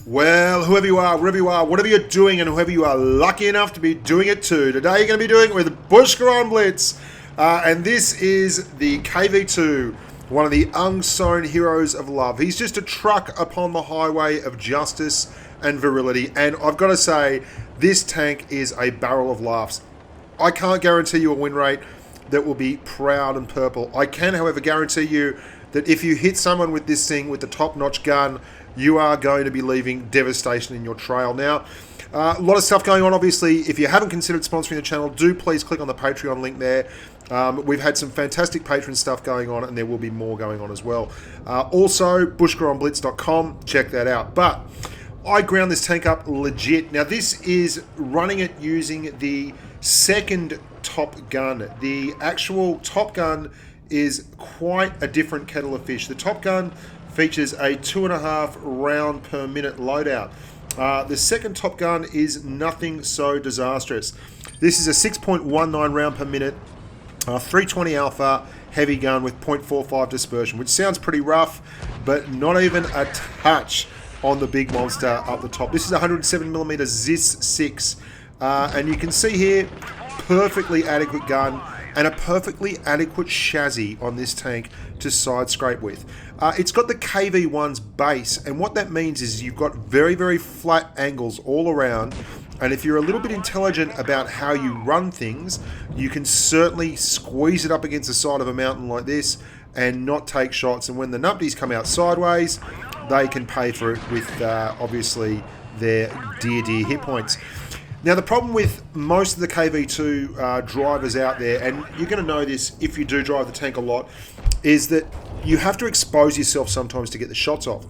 Well, whoever you are, wherever you are, whatever you're doing, and whoever you are lucky enough to be doing it to, today you're going to be doing it with Bushka on Blitz. And this is the KV2, one of the unsung heroes of love. He's just a truck upon the highway of justice and virility. And I've got to say, this tank is a barrel of laughs. I can't guarantee you a win rate that will be proud and purple. I can, however, guarantee you that if you hit someone with this thing, with the top-notch gun, you are going to be leaving devastation in your trail. Now, a lot of stuff going on, obviously. If you haven't considered sponsoring the channel, do please click on the Patreon link there. We've had some fantastic Patreon stuff going on, and there will be more going on as well. Also, bushkaonblitz.com, check that out. But I ground this tank up legit. Now, this is running it using the second Top Gun. The actual Top Gun is quite a different kettle of fish. The Top Gun features a 2.5 round per minute loadout. The second Top Gun is nothing so disastrous. This is a 6.19 round per minute, 320 alpha heavy gun with 0.45 dispersion, which sounds pretty rough, but not even a touch on the big monster up the top. This is 107mm ZIS 6, and you can see here, perfectly adequate gun and a perfectly adequate chassis on this tank to side scrape with. It's got the KV1's base, and what that means is you've got very, very flat angles all around, and if you're a little bit intelligent about how you run things, you can certainly squeeze it up against the side of a mountain like this and not take shots, and when the numpties come out sideways, they can pay for it with, obviously, their dear hit points. Now, the problem with most of the KV2 drivers out there, and you're going to know this if you do drive the tank a lot, is that you have to expose yourself sometimes to get the shots off.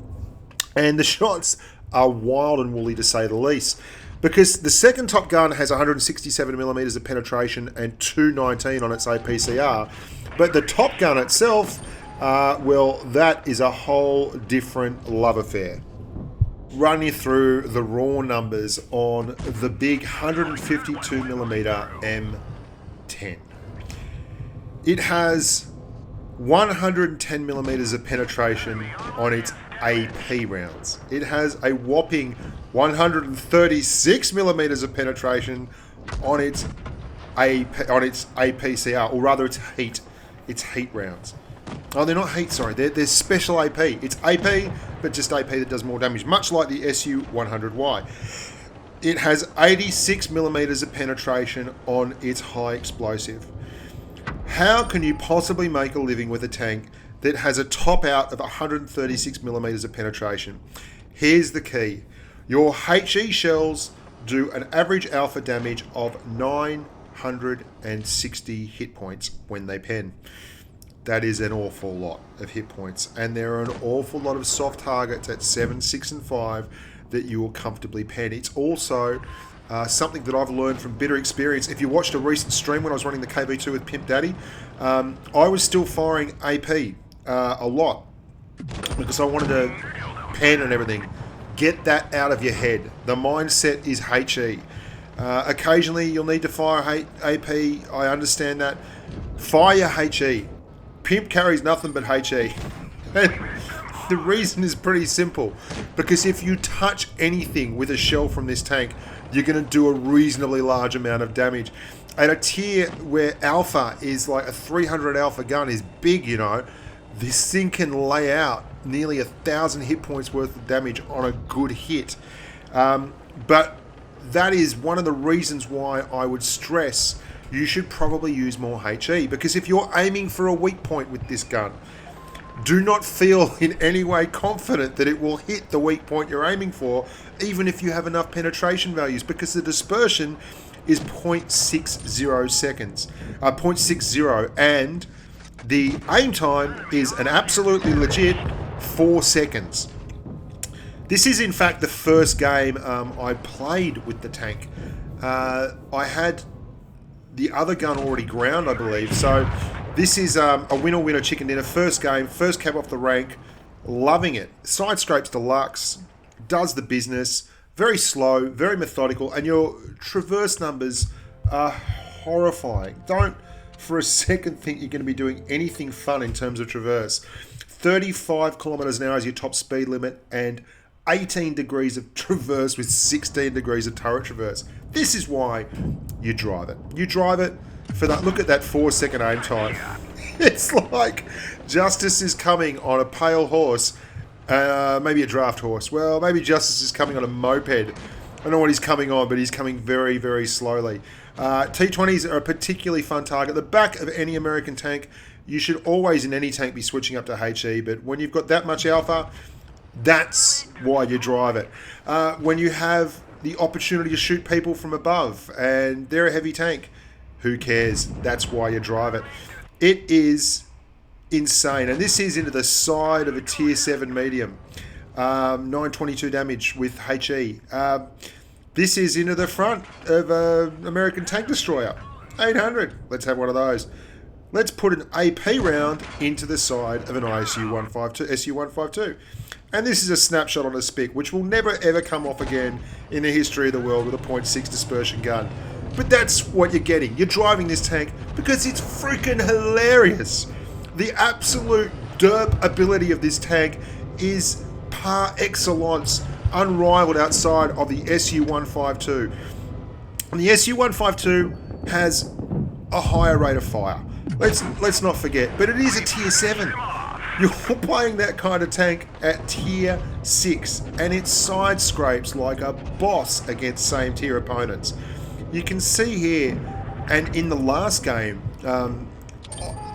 And the shots are wild and woolly, to say the least. Because the second Top Gun has 167mm of penetration and 219 on its APCR. But the Top Gun itself, well, that is a whole different love affair. Run you through the raw numbers on the big 152mm M10. It has 110mm of penetration on its AP rounds. It has a whopping 136mm of penetration on its APCR, or rather its heat rounds. Oh, they're not heat, sorry. They're special AP. It's AP, but just AP that does more damage, much like the SU-100Y. It has 86mm of penetration on its high explosive. How can you possibly make a living with a tank that has a top out of 136mm of penetration? Here's the key. Your HE shells do an average alpha damage of 960 hit points when they pen. That is an awful lot of hit points, and there are an awful lot of soft targets at 7, 6, and 5 that you will comfortably pen. It's also something that I've learned from bitter experience. If you watched a recent stream when I was running the KV2 with Pimp Daddy, I was still firing AP a lot because I wanted to pen and everything. Get that out of your head. The mindset is HE. Occasionally you'll need to fire AP. I understand that. Fire your HE. Pimp carries nothing but HE. And the reason is pretty simple. Because if you touch anything with a shell from this tank, you're going to do a reasonably large amount of damage. At a tier where alpha is like a 300 alpha gun is big, you know, this thing can lay out nearly 1,000 hit points worth of damage on a good hit. But that is one of the reasons why I would stress you should probably use more HE, because if you're aiming for a weak point with this gun, do not feel in any way confident that it will hit the weak point you're aiming for, even if you have enough penetration values, because the dispersion is 0.60 seconds, 0.60, and the aim time is an absolutely legit 4 seconds. This is in fact the first game I played with the tank. I had the other gun already ground, I believe. So this is a winner chicken dinner. First game, first cab off the rank, loving it. Side scrapes deluxe, does the business, very slow, very methodical, and your traverse numbers are horrifying. Don't for a second think you're going to be doing anything fun in terms of traverse. 35 kilometers an hour is your top speed limit, and 18 degrees of traverse with 16 degrees of turret traverse. This is why you drive it. You drive it for that. Look at that 4-second aim time. It's like Justice is coming on a pale horse, maybe a draft horse. Well, maybe Justice is coming on a moped. I don't know what he's coming on, but he's coming very, very slowly. T-20s are a particularly fun target. The back of any American tank, you should always in any tank be switching up to HE, but when you've got that much alpha, that's why you drive it. When you have the opportunity to shoot people from above and they're a heavy tank, who cares? That's why you drive it. It is insane. And this is into the side of a tier 7 medium. 922 damage with HE. This is into the front of an American tank destroyer. 800. Let's have one of those. Let's put an AP round into the side of an SU-152. And this is a snapshot on a SPIC, which will never ever come off again in the history of the world with a .6 dispersion gun. But that's what you're getting. You're driving this tank because it's freaking hilarious. The absolute derp ability of this tank is par excellence unrivaled outside of the SU-152. And the SU-152 has a higher rate of fire. Let's not forget, but it is a tier 7. You're playing that kind of tank at tier 6, and it side scrapes like a boss against same tier opponents. You can see here, and in the last game,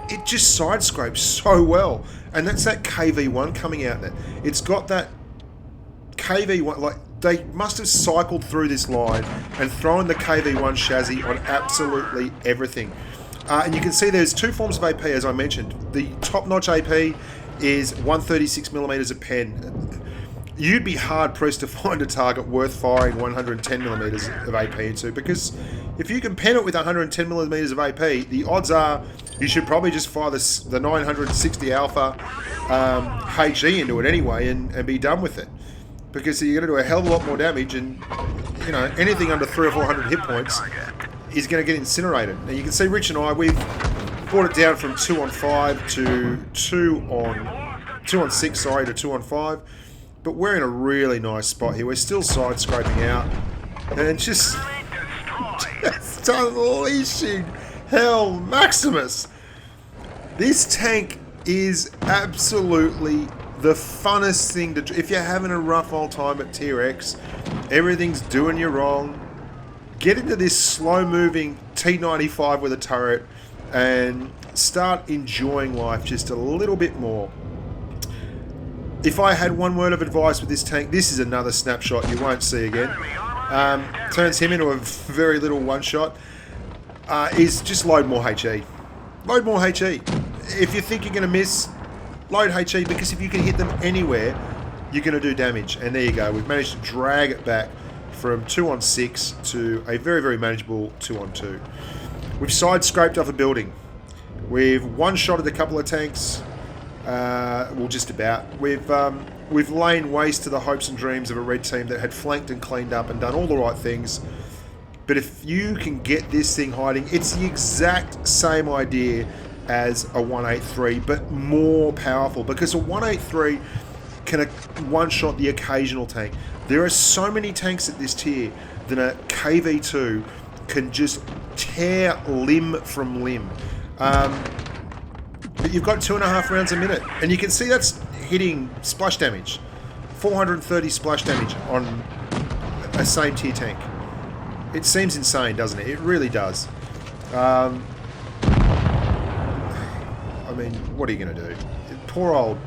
it just side scrapes so well, and that's that KV1 coming out there. It's got that KV1, like they must have cycled through this line and thrown the KV1 chassis on absolutely everything. And you can see there's two forms of AP, as I mentioned. The top-notch AP is 136mm of pen. You'd be hard-pressed to find a target worth firing 110mm of AP into, because if you can pen it with 110mm of AP, the odds are you should probably just fire the 960 Alpha HE into it anyway and be done with it. Because you're going to do a hell of a lot more damage, and you know anything under 300 or 400 hit points is going to get incinerated. Now you can see Rich and I, we've brought it down from 2 on 5 to 2 on 6, sorry, to 2 on 5. But we're in a really nice spot here. We're still side scraping out, and just unleashing hell Maximus. This tank is absolutely the funnest thing to do. If you're having a rough old time at Tier X, everything's doing you wrong, get into this slow-moving T95 with a turret and start enjoying life just a little bit more. If I had one word of advice with this tank, this is another snapshot you won't see again. Turns him into a very little one-shot. Is just load more HE. Load more HE. If you think you're going to miss, load HE, because if you can hit them anywhere, you're going to do damage. And there you go. We've managed to drag it back from 2 on 6 to a very, very manageable 2 on 2. We've side scraped off a building. We've one-shotted a couple of tanks. Well, just about. We've lain waste to the hopes and dreams of a red team that had flanked and cleaned up and done all the right things. But if you can get this thing hiding, it's the exact same idea as a 183, but more powerful, because a 183 can one-shot the occasional tank. There are so many tanks at this tier that a KV2 can just tear limb from limb. But you've got 2.5 rounds a minute, and you can see that's hitting splash damage. 430 splash damage on a same tier tank. It seems insane, doesn't it? It really does. I mean, what are you going to do? Poor old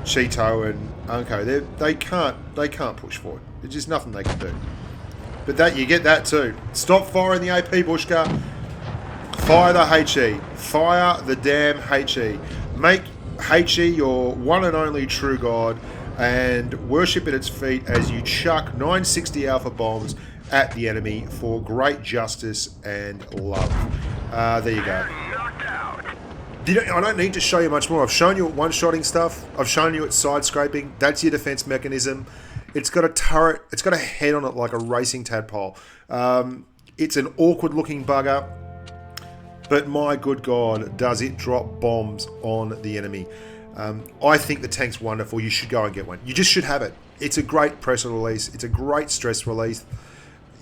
Cheeto and Unco, they can't push forward. There's just nothing they can do. But that you get that too. Stop firing the AP, Bushka. Fire the HE. Fire the damn HE. Make HE your one and only true god and worship at its feet as you chuck 960 Alpha bombs at the enemy for great justice and love. There you go. I don't need to show you much more. I've shown you one-shotting stuff. I've shown you its side scraping. That's your defense mechanism. It's got a turret. It's got a head on it like a racing tadpole. It's an awkward-looking bugger. But my good God, does it drop bombs on the enemy. I think the tank's wonderful. You should go and get one. You just should have it. It's a great pressure release. It's a great stress release.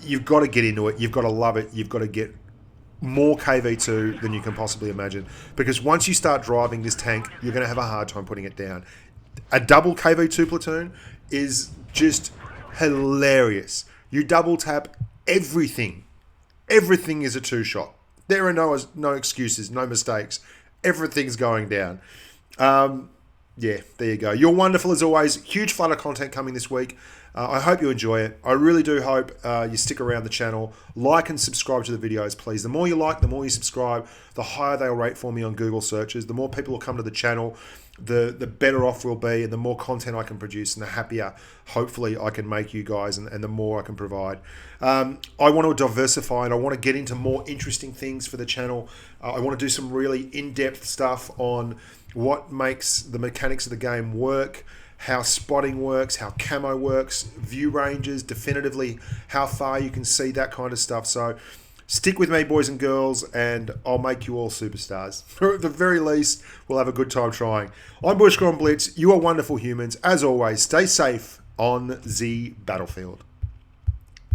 You've got to get into it. You've got to love it. You've got to get more KV2 than you can possibly imagine. Because once you start driving this tank, you're going to have a hard time putting it down. A double KV2 platoon is just hilarious. You double tap everything. Everything is a two-shot. There are no excuses, no mistakes. Everything's going down. Yeah, there you go. You're wonderful as always. Huge flood of content coming this week. I hope you enjoy it. I really do hope you stick around the channel. Like and subscribe to the videos, please. The more you like, the more you subscribe, the higher they'll rate for me on Google searches. The more people will come to the channel, the better off we'll be, and the more content I can produce, and the happier, hopefully, I can make you guys, and the more I can provide. I want to diversify, and I want to get into more interesting things for the channel. I want to do some really in-depth stuff on what makes the mechanics of the game work, how spotting works, how camo works, view ranges, definitively how far you can see, that kind of stuff. So stick with me, boys and girls, and I'll make you all superstars. Or at the very least, we'll have a good time trying. I'm Bushka on Blitz. You are wonderful humans. As always, stay safe on the battlefield.